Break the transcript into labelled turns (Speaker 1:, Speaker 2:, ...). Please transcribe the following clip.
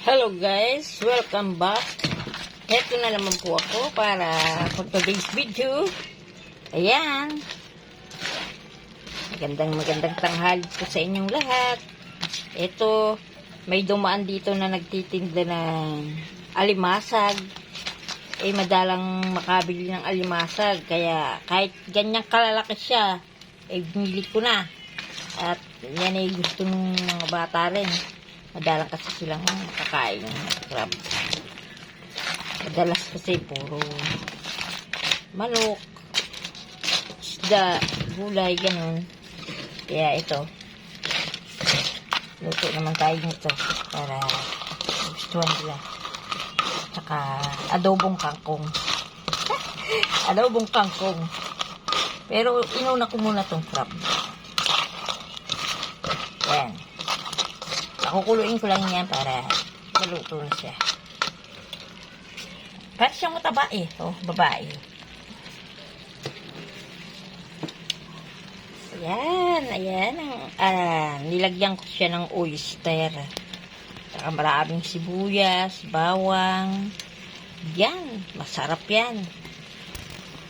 Speaker 1: Hello guys, welcome back. Heto na naman po ako para for today's video. Ayan. Magandang tanghali po sa inyong lahat. Ito, may dumaan dito na nagtitinda ng alimasag. Madalang makabili ng alimasag. Kaya kahit ganyang kalalaki siya, binili ko na. At yan ay gusto ng mga bata rin. Madalang kasi silang kakain ng crab. Madalas kasi puro manok, isda, gulay, ganun. Kaya ito, luto naman tayo nito para gustuhan nila. Tsaka adobong kangkong. Adobong kangkong. Pero inuna ko muna tong crab. Ayan. Pakukuluin ko lang yan para maluto na siya. Para siyang mataba oh, babae. Ayan, nilagyan ko siya ng oyster. Saka maraming sibuyas, bawang. Yan, masarap yan.